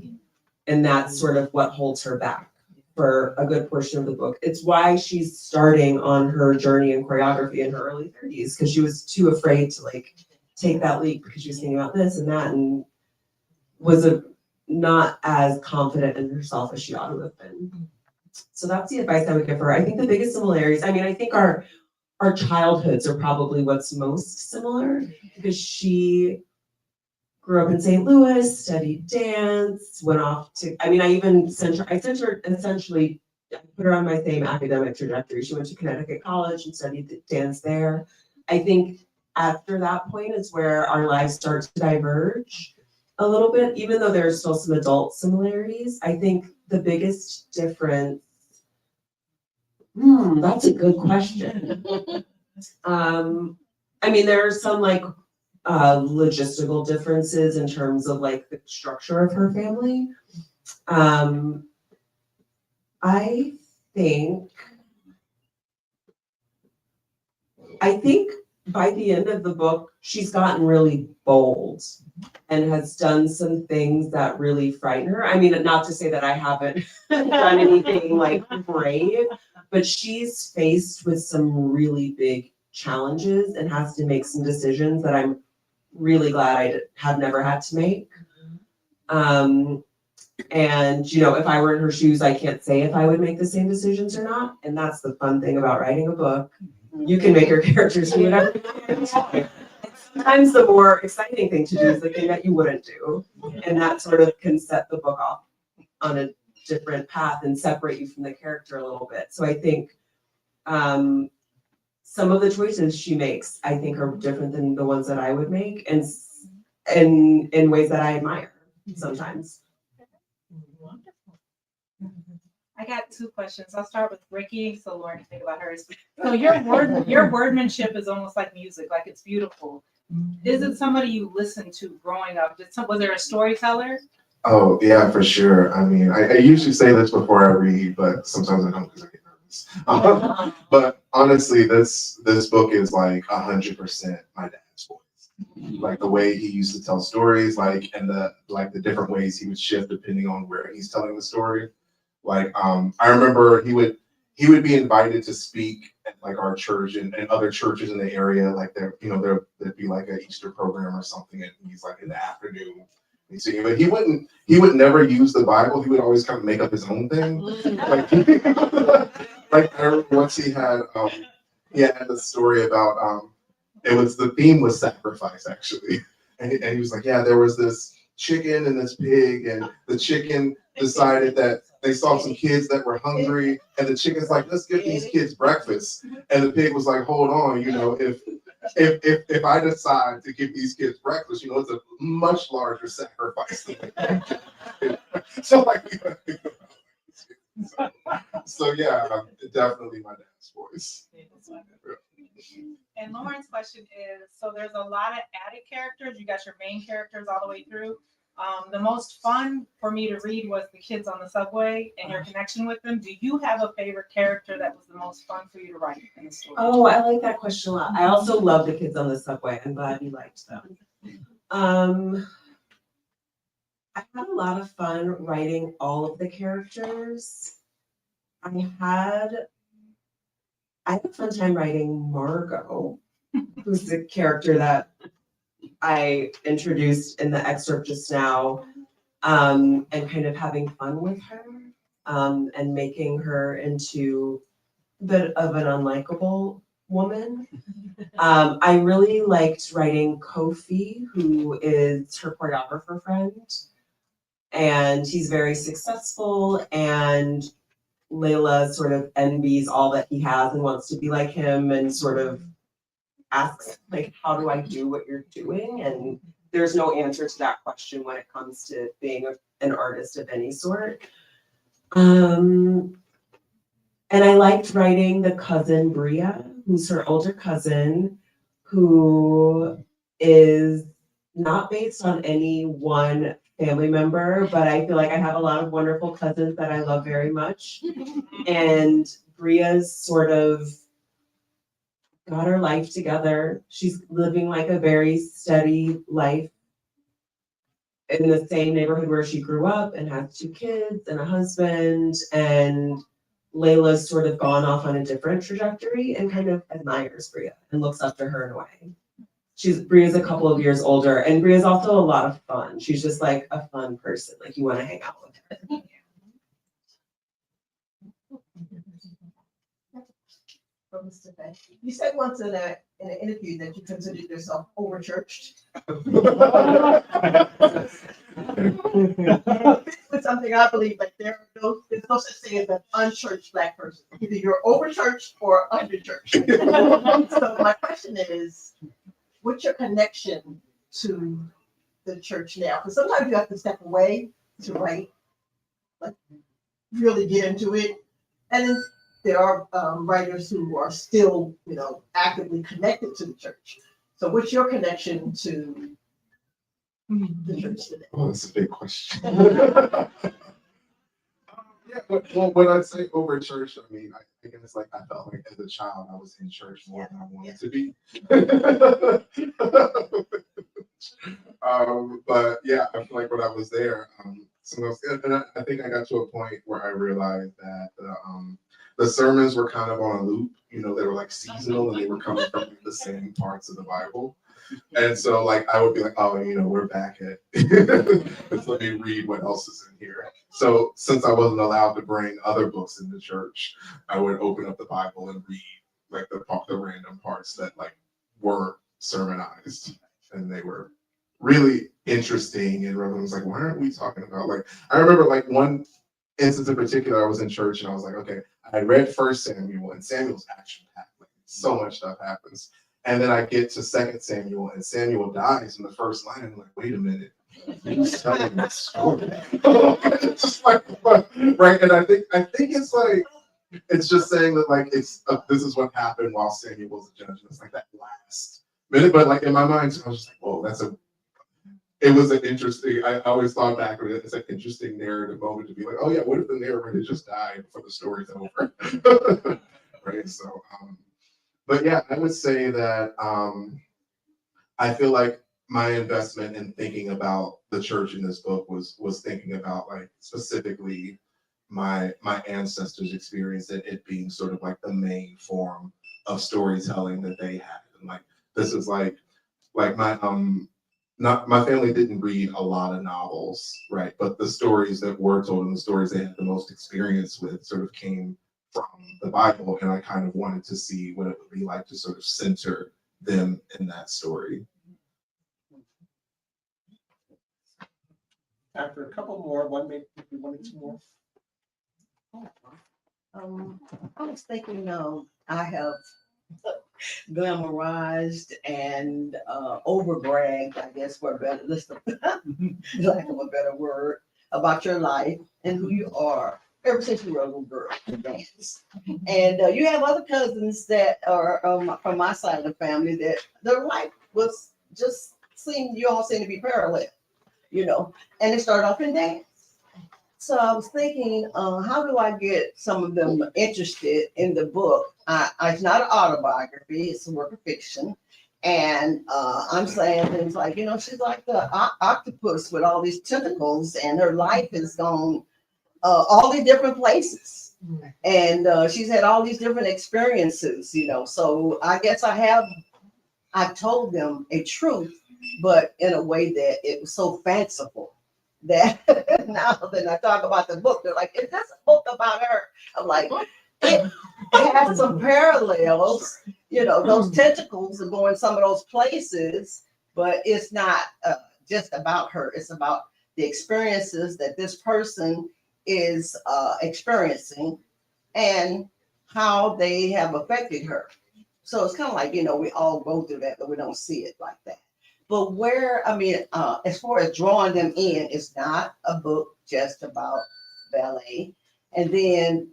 And that's sort of what holds her back for a good portion of the book. It's why she's starting on her journey in choreography in her early 30s, because she was too afraid to like take that leap because she was thinking about this and that and was not as confident in herself as she ought to have been. So that's the advice I would give her. I think the biggest similarities, I mean, I think our childhoods are probably what's most similar, because she grew up in St. Louis, studied dance, went off to, I mean, I sent her essentially, I put her on my same academic trajectory. She went to Connecticut College and studied dance there. I think after that point is where our lives start to diverge a little bit, even though there's still some adult similarities. I think the biggest difference, that's a good question. I mean, there are some like logistical differences in terms of like the structure of her family. I think by the end of the book, she's gotten really bold and has done some things that really frighten her. I mean, not to say that I haven't done anything like brave, but she's faced with some really big challenges and has to make some decisions that I'm really glad I have never had to make. And, you know, if I were in her shoes, I can't say if I would make the same decisions or not. And that's the fun thing about writing a book. You can make your characters do whatever you want. Sometimes the more exciting thing to do is the thing that you wouldn't do. And that sort of can set the book off on a different path and separate you from the character a little bit. So I think some of the choices she makes, I think, are different than the ones that I would make, and in ways that I admire sometimes. Wonderful. I got two questions. I'll start with Ricky, so Lauren can think about hers. So your wordmanship is almost like music, like it's beautiful. Is it somebody you listened to growing up? Was there a storyteller? Oh, yeah, for sure. I mean, I usually say this before I read, but sometimes I don't because I get nervous. But honestly, this book is like 100% my dad's voice. Like the way he used to tell stories, like, and the different ways he would shift depending on where he's telling the story. Like, I remember he would be invited to speak at like our church and other churches in the area. Like there'd be like an Easter program or something, and he's like in the afternoon. But he would never use the Bible. He would always kind of make up his own thing. Like I remember once he had a story about the theme was sacrifice actually, and he was like, yeah, there was this chicken and this pig, and the chicken decided that they saw some kids that were hungry, and the chicken's like, let's give these kids breakfast, and the pig was like, hold on, you know, if I decide to give these kids breakfast, you know, it's a much larger sacrifice. So yeah, definitely my dad's voice. And Lauren's question is, so there's a lot of added characters. You got your main characters all the way through. The most fun for me to read was the kids on the subway and your connection with them. Do you have a favorite character that was the most fun for you to write in the story? Oh, I like that question a lot. I also love the kids on the subway. I'm glad you liked them. I had a lot of fun writing all of the characters. I had a fun time writing Margot, who's the character that I introduced in the excerpt just now, and kind of having fun with her, and making her into a bit of an unlikable woman. I really liked writing Kofi, who is her choreographer friend. And he's very successful, and Layla sort of envies all that he has and wants to be like him, and sort of asks, like, how do I do what you're doing? And there's no answer to that question when it comes to being an artist of any sort. And I liked writing the cousin Bria, who's her older cousin, who is not based on any one family member, but I feel like I have a lot of wonderful cousins that I love very much. And Bria's sort of got her life together. She's living like a very steady life in the same neighborhood where she grew up, and has 2 kids and a husband. And Layla's sort of gone off on a different trajectory and kind of admires Bria and looks up to her in a way. Bria's a couple of years older, and Bria's also a lot of fun. She's just like a fun person, like you want to hang out with her. You said once in an interview that you considered yourself over churched. It's something I believe, like there's no such thing as an unchurched Black person. Either you're over churched or under churched. So my question is, what's your connection to the church now? Because sometimes you have to step away to write, like really get into it, and then there are writers who are still, actively connected to the church. So what's your connection to the church today? Oh, that's a big question. Yeah, well, when I say over church, I mean, I think it's like I felt like as a child I was in church more than I wanted to be. But yeah, I feel like when I was there, sometimes, and I think I got to a point where I realized that the sermons were kind of on a loop. They were like seasonal, and they were coming from the same parts of the Bible. And so like I would be like, oh, we're back at let's let me read what else is in here. So since I wasn't allowed to bring other books into church, I would open up the Bible and read like the random parts that like were sermonized, and they were really interesting. And everyone was like, why aren't we talking about, like, I remember like one instance in particular, I was in church and I was like, okay, I read 1 Samuel, and Samuel's action packed, like so much stuff happens. And then I get to 2 Samuel, and Samuel dies in the first line, and I'm like, wait a minute, who's telling this story? It's just like, right? And I think it's like, it's just saying that like this is what happened while Samuel was a judge, and it's like that last minute. But like in my mind, I was just like, whoa, it was an interesting. I always thought back of it as an interesting narrative moment to be like, oh yeah, what if the narrator just died before the story's over? Right. So, but yeah, I would say that I feel like my investment in thinking about the church in this book was thinking about like specifically my ancestors' experience, and it being sort of like the main form of storytelling that they had. And like this is like my my family didn't read a lot of novels, right? But the stories that were told and the stories they had the most experience with sort of came from the Bible, and I kind of wanted to see what it would be like to sort of center them in that story. After a couple more, maybe one or two more. I was thinking, I have glamorized and overbragged, I guess, for a better lack of a better word, about your life and who you are ever since you were a little girl to dance. And you have other cousins that are from my side of the family that their life was just you all seem to be parallel, and it started off in dance. So I was thinking, how do I get some of them interested in the book? It's not an autobiography, it's a work of fiction. And I'm saying things like, she's like the octopus with all these tentacles, and her life has gone all these different places. And she's had all these different experiences, So I guess I've told them a truth, but in a way that it was so fanciful that now that I talk about the book, they're like, is this a book about her? I'm like, it has some parallels, You know, those tentacles are going some of those places, but it's not just about her. It's about the experiences that this person is experiencing and how they have affected her. So it's kind of like, you know, we all go through that, but we don't see it like that. But where, I mean, as far as drawing them in, it's not a book just about ballet. And then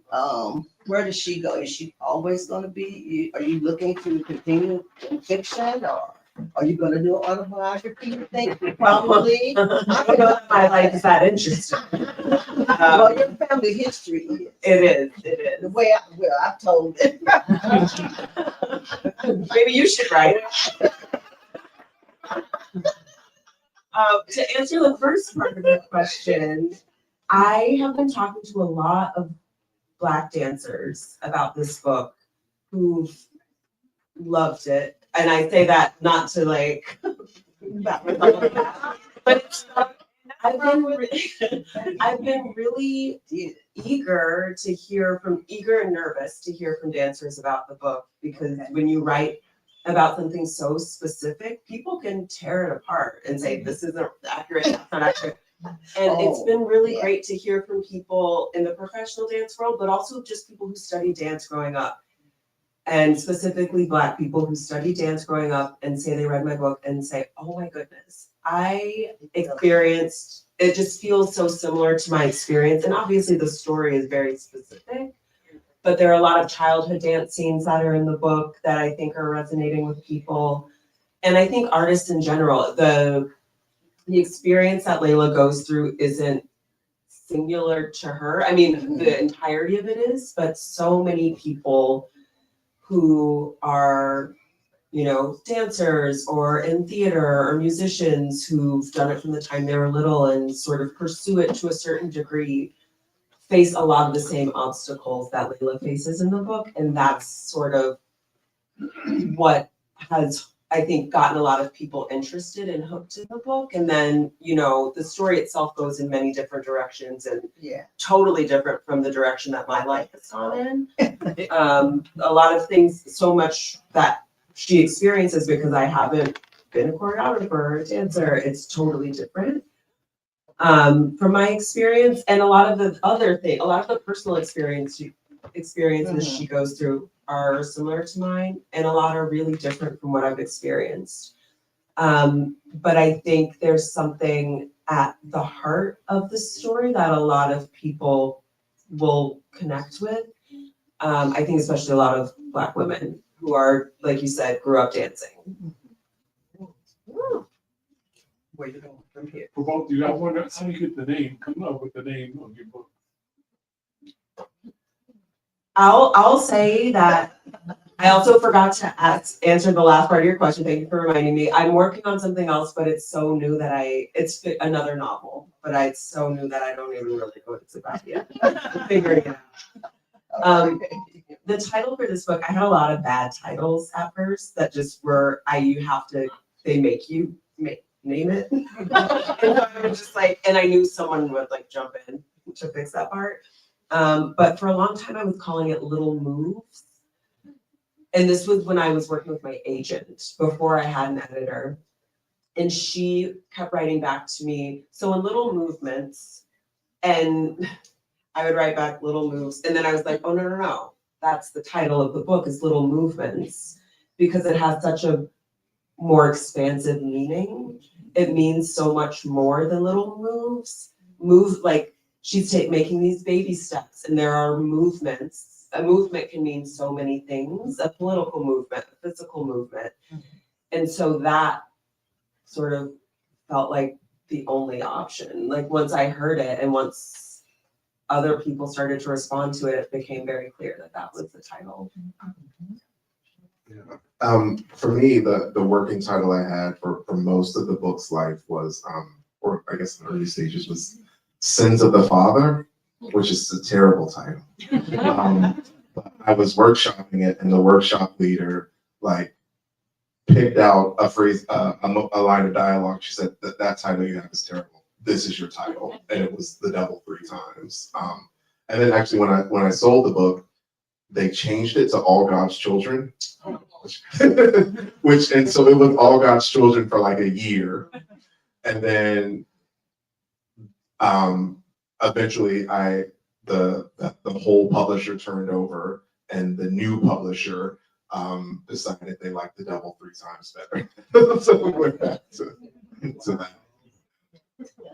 where does she go? Is she always going to be, are you looking to continue in fiction, or are you going to do an autobiography, you think? Probably. I don't know if my life is that interesting. Well, your family history is. It is. The way I've told it. Maybe you should write it. To answer the first part of the question, I have been talking to a lot of Black dancers about this book who've loved it. And I say that not to like, but I've been really eager and nervous to hear from dancers about the book, because when you write about something so specific, people can tear it apart and say, this isn't accurate, that's not accurate. And it's been really great to hear from people in the professional dance world, but also just people who study dance growing up. And specifically Black people who study dance growing up and say they read my book and say, oh my goodness, I experienced, it just feels so similar to my experience. And obviously the story is very specific, but there are a lot of childhood dance scenes that are in the book that I think are resonating with people. And I think artists in general, the experience that Layla goes through isn't singular to her. I mean, the entirety of it is, but so many people who are, you know, dancers or in theater or musicians who've done it from the time they were little and sort of pursue it to a certain degree face a lot of the same obstacles that Layla faces in the book. And that's sort of what has, I think, gotten a lot of people interested and hooked in the book. And then, you know, the story itself goes in many different directions and totally different from the direction that my life has gone in. A lot of things, so much that she experiences because I haven't been a choreographer or a dancer, it's totally different from my experience. And a lot of the personal experiences she goes through are similar to mine, and a lot are really different from what I've experienced. But I think there's something at the heart of the story that a lot of people will connect with. I think especially a lot of Black women who are, like you said, grew up dancing. Where you going from here? For both of you, I wonder how you get the name, come up with the name of your book. I'll say that I also forgot to answer the last part of your question. Thank you for reminding me. I'm working on something else, but it's so new that it's another novel, but it's so new that I don't even really know what it's about yet. I'm figuring it out. The title for this book, I had a lot of bad titles at first that just were, they make you name it. And so I was just like, and I knew someone would like jump in to fix that part. But for a long time, I was calling it Little Moves. And this was when I was working with my agent before I had an editor. And she kept writing back to me, so in Little Movements, and I would write back Little Moves. And then I was like, oh, no. That's the title of the book, is Little Movements, because it has such a more expansive meaning. It means so much more than little moves. Like she's making these baby steps, and there are movements. A movement can mean so many things, a political movement, a physical movement. And so that sort of felt like the only option. Like once I heard it and once other people started to respond to it, it became very clear that was the title. For me, the working title I had for most of the book's life was, or I guess in the early stages, was Sins of the Father, which is a terrible title. But I was workshopping it, and the workshop leader like picked out a phrase, a line of dialogue. She said, that title you have is terrible. This is your title. And it was The Devil 3 times. And then actually when I sold the book, they changed it to All God's Children. college. And so it was All God's Children for like a year. And then eventually the whole publisher turned over, and the new publisher decided they liked The Devil 3 times better. So we went back to that.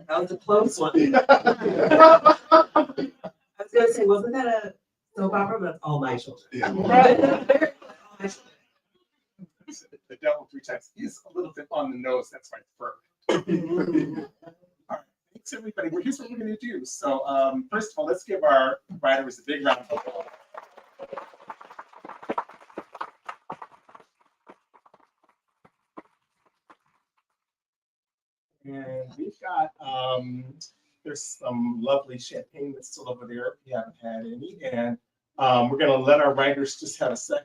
That was a close one. I was gonna say, wasn't that a soap opera? But it's All My Children. Yeah. The Devil 3 times is a little bit on the nose. That's why it's perfect. All right, thanks everybody. Well, here's what we're going to do. So first of all, let's give our writers a big round of applause. And we've got, there's some lovely champagne that's still over there. We haven't had any. And we're going to let our writers just have a second